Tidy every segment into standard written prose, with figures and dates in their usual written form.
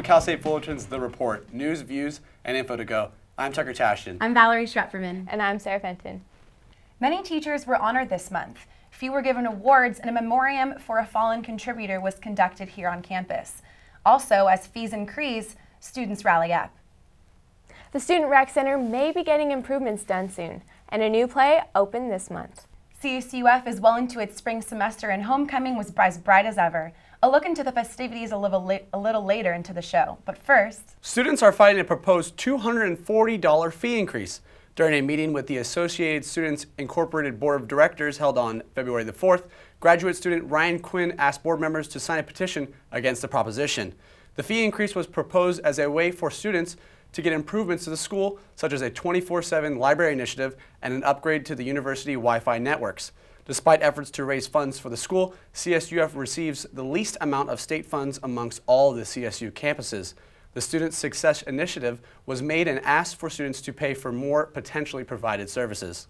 to Cal State Fullerton's The Report, news, views, and info to go. I'm Tucker Tashton. I'm Valerie Strepferman. And I'm Sarah Fenton. Many teachers were honored this month. Few were given awards, and a memoriam for a fallen contributor was conducted here on campus. Also, as fees increase, students rally up. The Student Rec Center may be getting improvements done soon, and a new play opened this month. CSUF is well into its spring semester, and homecoming was as bright as ever. A look into the festivities a little later into the show. But first, students are fighting a proposed $240 fee increase. During a meeting with the Associated Students Incorporated Board of Directors held on February the 4th, graduate student Ryan Quinn asked board members to sign a petition against the proposition. The fee increase was proposed as a way for students to get improvements to the school, such as a 24/7 library initiative and an upgrade to the university Wi-Fi networks. Despite efforts to raise funds for the school, CSUF receives the least amount of state funds amongst all of the CSU campuses. The Student Success Initiative was made and asked for students to pay for more potentially provided services.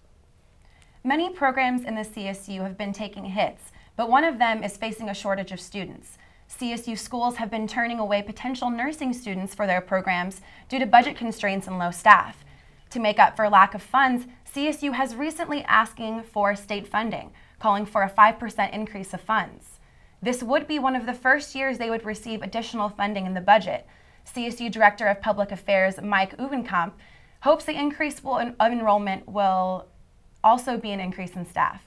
Many programs in the CSU have been taking hits, but one of them is facing a shortage of students. CSU schools have been turning away potential nursing students for their programs due to budget constraints and low staff. To make up for lack of funds, CSU has recently asking for state funding, calling for a 5% increase of funds. This would be one of the first years they would receive additional funding in the budget. CSU Director of Public Affairs Mike Uvenkamp hopes the increase of enrollment will also be an increase in staff.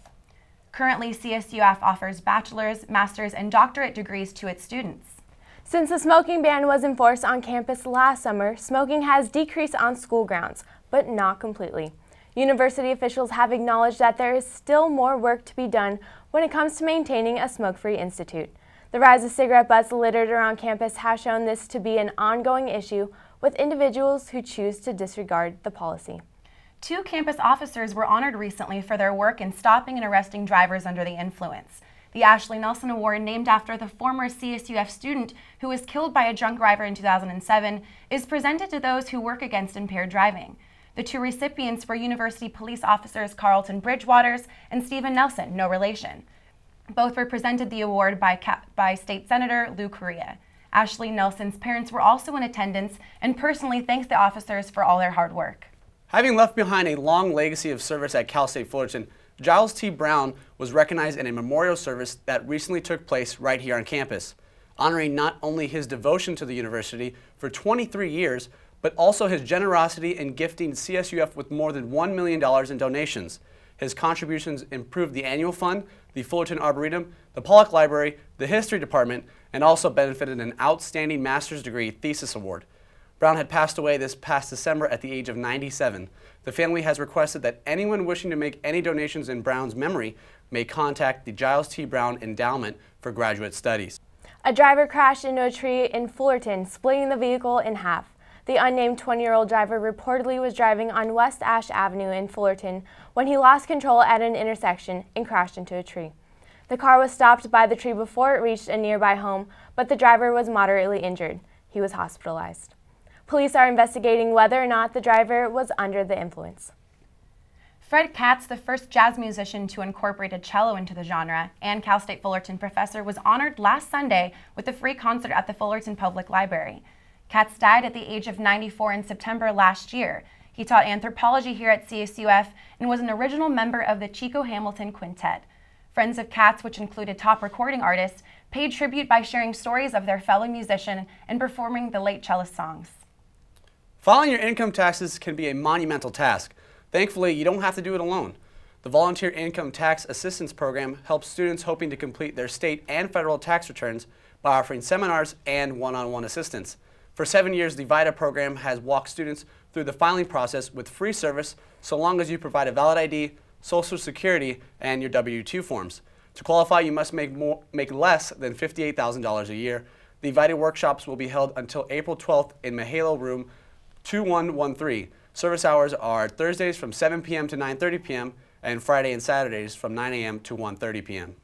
Currently, CSUF offers bachelor's, master's, and doctorate degrees to its students. Since the smoking ban was enforced on campus last summer, smoking has decreased on school grounds, but not completely. University officials have acknowledged that there is still more work to be done when it comes to maintaining a smoke-free institute. The rise of cigarette butts littered around campus has shown this to be an ongoing issue with individuals who choose to disregard the policy. 2 campus officers were honored recently for their work in stopping and arresting drivers under the influence. The Ashley Nelson Award, named after the former CSUF student who was killed by a drunk driver in 2007, is presented to those who work against impaired driving. The 2 recipients were University police officers Carlton Bridgewaters and Stephen Nelson, no relation. Both were presented the award by State Senator Lou Correa. Ashley Nelson's parents were also in attendance and personally thanked the officers for all their hard work. Having left behind a long legacy of service at Cal State Fullerton, Giles T. Brown was recognized in a memorial service that recently took place right here on campus, honoring not only his devotion to the university for 23 years, but also his generosity in gifting CSUF with more than $1 million in donations. His contributions improved the annual fund, the Fullerton Arboretum, the Pollock Library, the History Department, and also benefited an outstanding master's degree thesis award. Brown had passed away this past December at the age of 97. The family has requested that anyone wishing to make any donations in Brown's memory may contact the Giles T. Brown Endowment for Graduate Studies. A driver crashed into a tree in Fullerton, splitting the vehicle in half. The unnamed 20-year-old driver reportedly was driving on West Ash Avenue in Fullerton when he lost control at an intersection and crashed into a tree. The car was stopped by the tree before it reached a nearby home, but the driver was moderately injured. He was hospitalized. Police are investigating whether or not the driver was under the influence. Fred Katz, the first jazz musician to incorporate a cello into the genre, and Cal State Fullerton professor, was honored last Sunday with a free concert at the Fullerton Public Library. Katz died at the age of 94 in September last year. He taught anthropology here at CSUF and was an original member of the Chico Hamilton Quintet. Friends of Katz, which included top recording artists, paid tribute by sharing stories of their fellow musician and performing the late cellist songs. Filing your income taxes can be a monumental task. Thankfully, you don't have to do it alone. The Volunteer Income Tax Assistance Program helps students hoping to complete their state and federal tax returns by offering seminars and one-on-one assistance. For 7 years, the VITA program has walked students through the filing process with free service so long as you provide a valid ID, Social Security, and your W-2 forms. To qualify, you must make less than $58,000 a year. The VITA workshops will be held until April 12th in Mahalo Room 2113. Service hours are Thursdays from 7 p.m. to 9:30 p.m. and Friday and Saturdays from 9 a.m. to 1:30 p.m.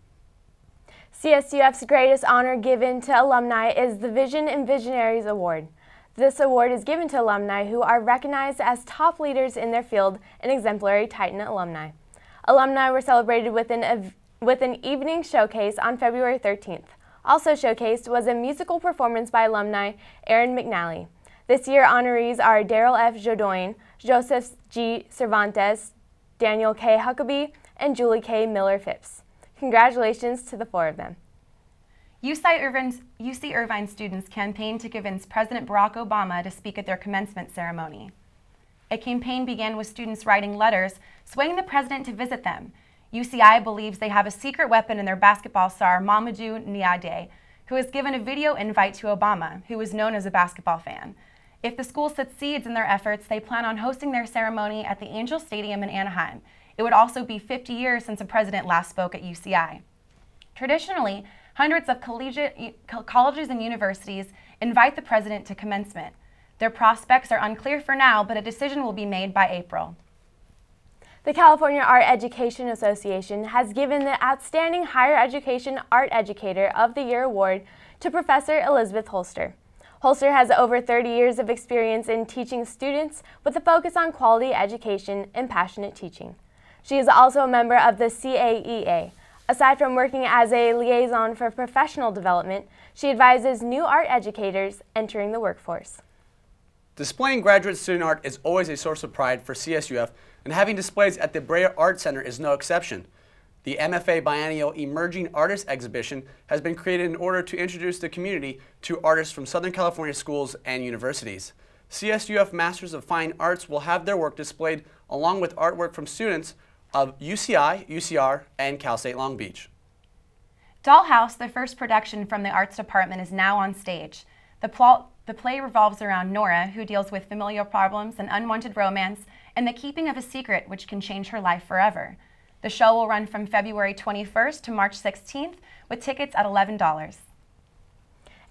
CSUF's greatest honor given to alumni is the Vision and Visionaries Award. This award is given to alumni who are recognized as top leaders in their field and exemplary Titan alumni. Alumni were celebrated with an evening showcase on February 13th. Also showcased was a musical performance by alumni Aaron McNally. This year, honorees are Daryl F. Jodoin, Joseph G. Cervantes, Daniel K. Huckabee, and Julie K. Miller-Phipps. Congratulations to the 4 of them. UC Irvine students campaigned to convince President Barack Obama to speak at their commencement ceremony. A campaign began with students writing letters swaying the president to visit them. UCI believes they have a secret weapon in their basketball star Mamadou Niadé, who has given a video invite to Obama, who is known as a basketball fan. If the school succeeds in their efforts, they plan on hosting their ceremony at the Angel Stadium in Anaheim. It would also be 50 years since a president last spoke at UCI. Traditionally, hundreds of colleges and universities invite the president to commencement. Their prospects are unclear for now, but a decision will be made by April. The California Art Education Association has given the Outstanding Higher Education Art Educator of the Year award to Professor Elizabeth Holster. Holster has over 30 years of experience in teaching students with a focus on quality education and passionate teaching. She is also a member of the CAEA. Aside from working as a liaison for professional development, she advises new art educators entering the workforce. Displaying graduate student art is always a source of pride for CSUF, and having displays at the Brea Art Center is no exception. The MFA Biennial Emerging Artists Exhibition has been created in order to introduce the community to artists from Southern California schools and universities. CSUF Masters of Fine Arts will have their work displayed along with artwork from students of UCI, UCR, and Cal State Long Beach. Dollhouse, the first production from the arts department, is now on stage. The play revolves around Nora, who deals with familial problems and unwanted romance and the keeping of a secret which can change her life forever. The show will run from February 21st to March 16th with tickets at $11.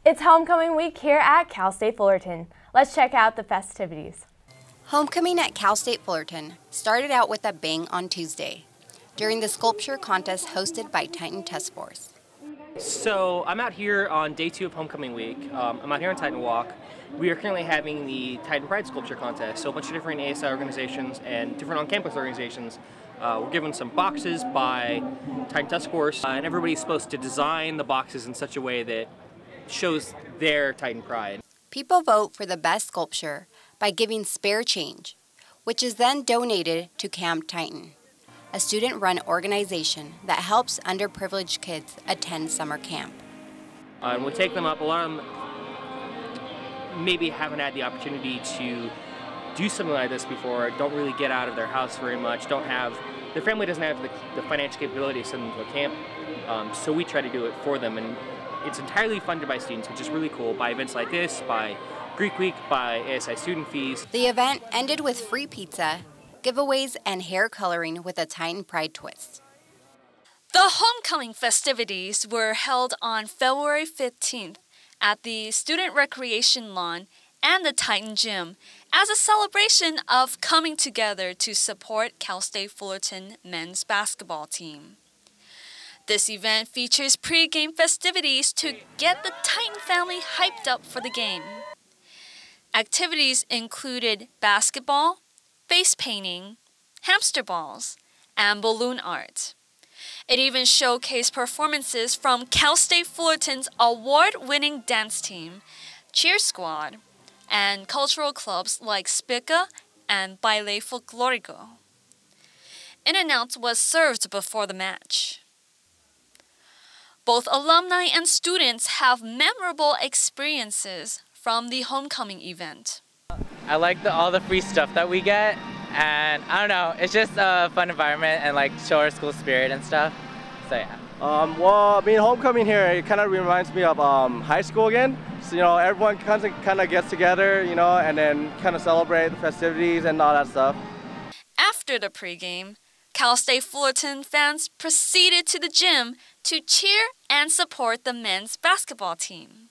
It's homecoming week here at Cal State Fullerton. Let's check out the festivities. Homecoming at Cal State Fullerton started out with a bang on Tuesday during the sculpture contest hosted by Titan Task Force. So I'm out here on day 2 of homecoming week. I'm out here on Titan Walk. We are currently having the Titan Pride Sculpture Contest, so a bunch of different ASI organizations and different on-campus organizations. We're given some boxes by Titan Task Force, and everybody's supposed to design the boxes in such a way that shows their Titan Pride. People vote for the best sculpture by giving spare change, which is then donated to Camp Titan, a student-run organization that helps underprivileged kids attend summer camp. And we'll take them up. A lot of them maybe haven't had the opportunity to do something like this before, don't really get out of their house very much, their family doesn't have the financial capability to send them to a camp, so we try to do it for them. And it's entirely funded by students, which is really cool, by events like this, by Greek Week, by ASI student fees. The event ended with free pizza, giveaways, and hair coloring with a Titan Pride twist. The homecoming festivities were held on February 15th at the Student Recreation Lawn and the Titan Gym as a celebration of coming together to support Cal State Fullerton men's basketball team. This event features pre-game festivities to get the Titan family hyped up for the game. Activities included basketball, face painting, hamster balls, and balloon art. It even showcased performances from Cal State Fullerton's award-winning dance team, cheer squad, and cultural clubs like Spica and Baile Folklorico. In-N-Out was served before the match. Both alumni and students have memorable experiences from the homecoming event. I like all the free stuff that we get, and I don't know, it's just a fun environment and like show our school spirit and stuff. So yeah. Well, I mean, homecoming here, it kind of reminds me of high school again. So, you know, everyone kind of gets together, you know, and then kind of celebrate the festivities and all that stuff. After the pregame, Cal State Fullerton fans proceeded to the gym to cheer and support the men's basketball team.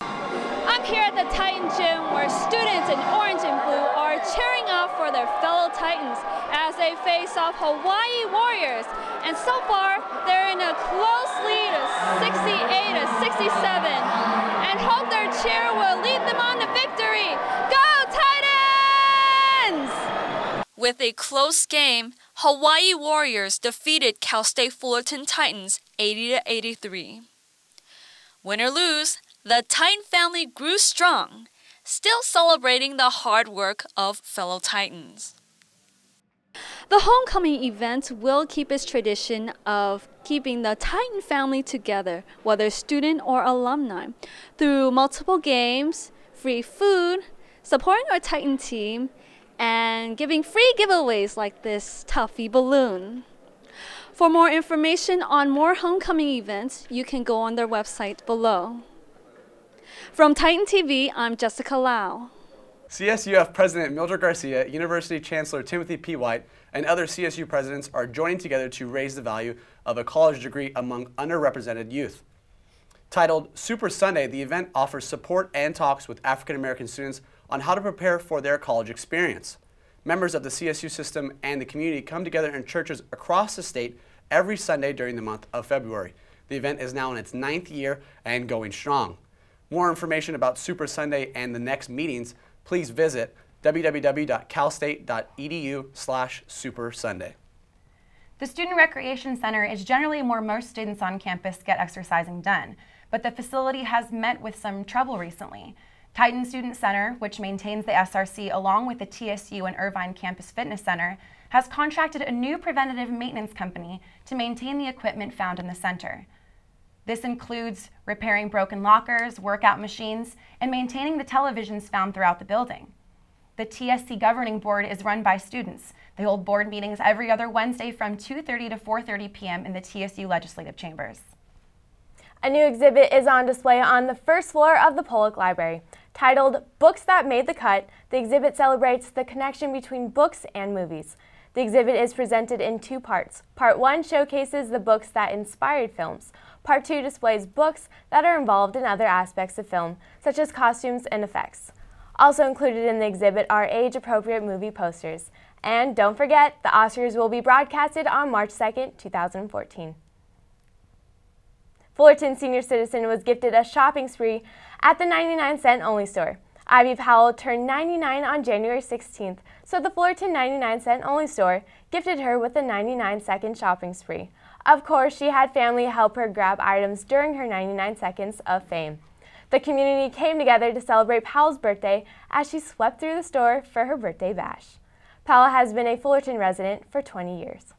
I'm here at the Titan Gym where students in orange and blue are cheering on for their fellow Titans as they face off Hawaii Warriors. And so far, they're in a close lead of 68-67 and hope their cheer will lead them on to victory. Go Titans! With a close game, Hawaii Warriors defeated Cal State Fullerton Titans 80-83. Win or lose, the Titan family grew strong, still celebrating the hard work of fellow Titans. The homecoming event will keep its tradition of keeping the Titan family together, whether student or alumni, through multiple games, free food, supporting our Titan team, and giving free giveaways like this Tuffy balloon. For more information on more homecoming events, you can go on their website below. From Titan TV, I'm Jessica Lau. CSUF President Mildred Garcia, University Chancellor Timothy P. White, and other CSU presidents are joining together to raise the value of a college degree among underrepresented youth. Titled Super Sunday, the event offers support and talks with African American students on how to prepare for their college experience. Members of the CSU system and the community come together in churches across the state every Sunday during the month of February. The event is now in its 9th year and going strong. More information about Super Sunday and the next meetings, please visit www.calstate.edu/supersunday. The Student Recreation Center is generally where most students on campus get exercising done, but the facility has met with some trouble recently. Titan Student Center, which maintains the SRC along with the TSU and Irvine Campus Fitness Center, has contracted a new preventative maintenance company to maintain the equipment found in the center. This includes repairing broken lockers, workout machines, and maintaining the televisions found throughout the building. The TSC governing board is run by students. They hold board meetings every other Wednesday from 2:30 to 4:30 p.m. in the TSU legislative chambers. A new exhibit is on display on the first floor of the Pollock Library. Titled Books That Made the Cut, the exhibit celebrates the connection between books and movies. The exhibit is presented in 2 parts. Part 1 showcases the books that inspired films. Part 2 displays books that are involved in other aspects of film, such as costumes and effects. Also included in the exhibit are age-appropriate movie posters. And don't forget, the Oscars will be broadcasted on March 2nd, 2014. Fullerton senior citizen was gifted a shopping spree at the 99-cent only store. Ivy Powell turned 99 on January 16th, so the Fullerton 99-cent only store gifted her with a 99-second shopping spree. Of course, she had family help her grab items during her 99 seconds of fame. The community came together to celebrate Powell's birthday as she swept through the store for her birthday bash. Powell has been a Fullerton resident for 20 years.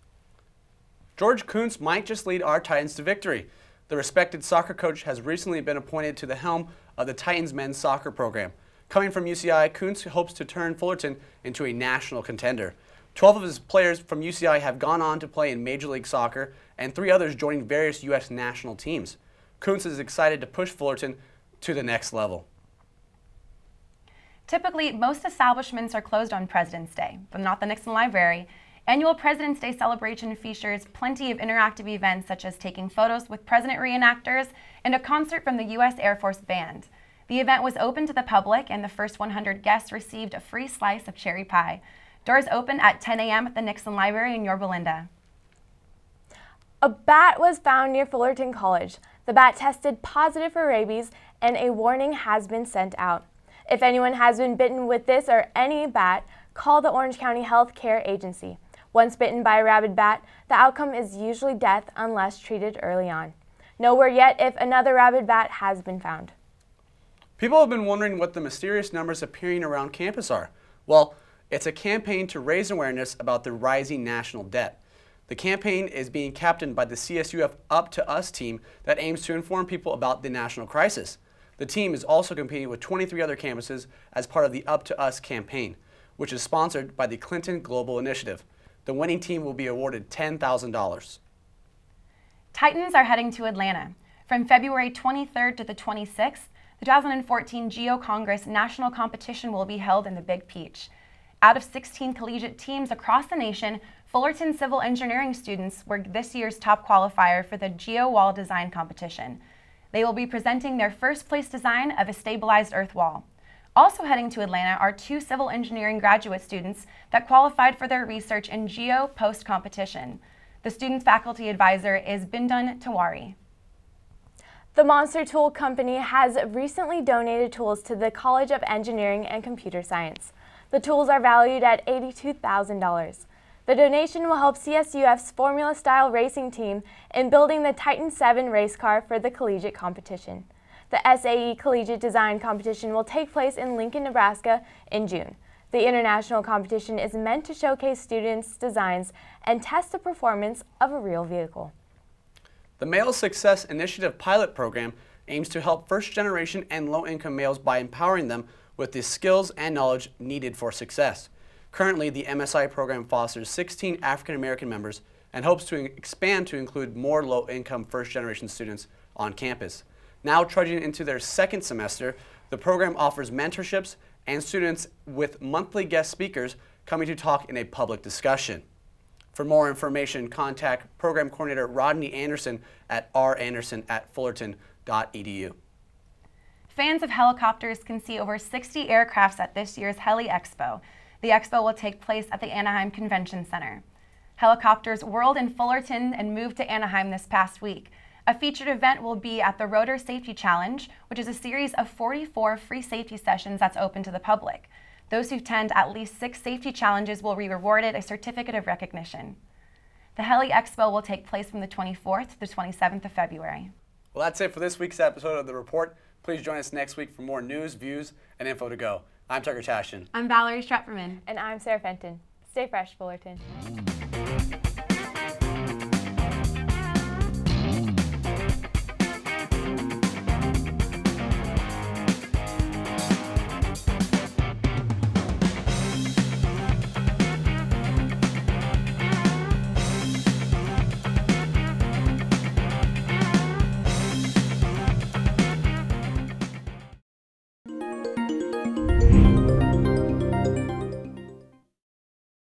George Kuntz might just lead our Titans to victory. The respected soccer coach has recently been appointed to the helm of the Titans men's soccer program. Coming from UCI, Kuntz hopes to turn Fullerton into a national contender. 12 of his players from UCI have gone on to play in Major League Soccer, and 3 others joining various U.S. national teams. Kuntz is excited to push Fullerton to the next level. Typically, most establishments are closed on President's Day, but not the Nixon Library. Annual President's Day celebration features plenty of interactive events such as taking photos with president reenactors and a concert from the U.S. Air Force Band. The event was open to the public and the first 100 guests received a free slice of cherry pie. Doors open at 10 a.m. at the Nixon Library in Yorba Linda. A bat was found near Fullerton College. The bat tested positive for rabies and a warning has been sent out. If anyone has been bitten with this or any bat, call the Orange County Health Care Agency. Once bitten by a rabid bat, the outcome is usually death unless treated early on. No word yet if another rabid bat has been found. People have been wondering what the mysterious numbers appearing around campus are. Well, it's a campaign to raise awareness about the rising national debt. The campaign is being captained by the CSUF Up to Us team that aims to inform people about the national crisis. The team is also competing with 23 other campuses as part of the Up to Us campaign, which is sponsored by the Clinton Global Initiative. The winning team will be awarded $10,000. Titans are heading to Atlanta. From February 23rd to the 26th, the 2014 GEO Congress National Competition will be held in the Big Peach. Out of 16 collegiate teams across the nation, Fullerton civil engineering students were this year's top qualifier for the GEO Wall Design Competition. They will be presenting their first place design of a stabilized earth wall. Also heading to Atlanta are 2 civil engineering graduate students that qualified for their research in GEO post-competition. The student's faculty advisor is Bindan Tawari. The Monster Tool Company has recently donated tools to the College of Engineering and Computer Science. The tools are valued at $82,000. The donation will help CSUF's Formula-style racing team in building the Titan 7 race car for the collegiate competition. The SAE Collegiate Design Competition will take place in Lincoln, Nebraska in June. The international competition is meant to showcase students' designs and test the performance of a real vehicle. The Male Success Initiative pilot program aims to help first-generation and low-income males by empowering them with the skills and knowledge needed for success. Currently, the MSI program fosters 16 African-American members and hopes to expand to include more low-income first-generation students on campus. Now trudging into their second semester, the program offers mentorships and students with monthly guest speakers coming to talk in a public discussion. For more information, contact Program Coordinator Rodney Anderson at randerson@fullerton.edu. Fans of helicopters can see over 60 aircrafts at this year's Heli Expo. The expo will take place at the Anaheim Convention Center. Helicopters whirled in Fullerton and moved to Anaheim this past week. A featured event will be at the Rotor Safety Challenge, which is a series of 44 free safety sessions that's open to the public. Those who attend at least 6 safety challenges will be rewarded a certificate of recognition. The Heli Expo will take place from the 24th to the 27th of February. Well, that's it for this week's episode of The Report. Please join us next week for more news, views, and info to go. I'm Tucker Tashin. I'm Valerie Strepperman. And I'm Sarah Fenton. Stay fresh, Fullerton.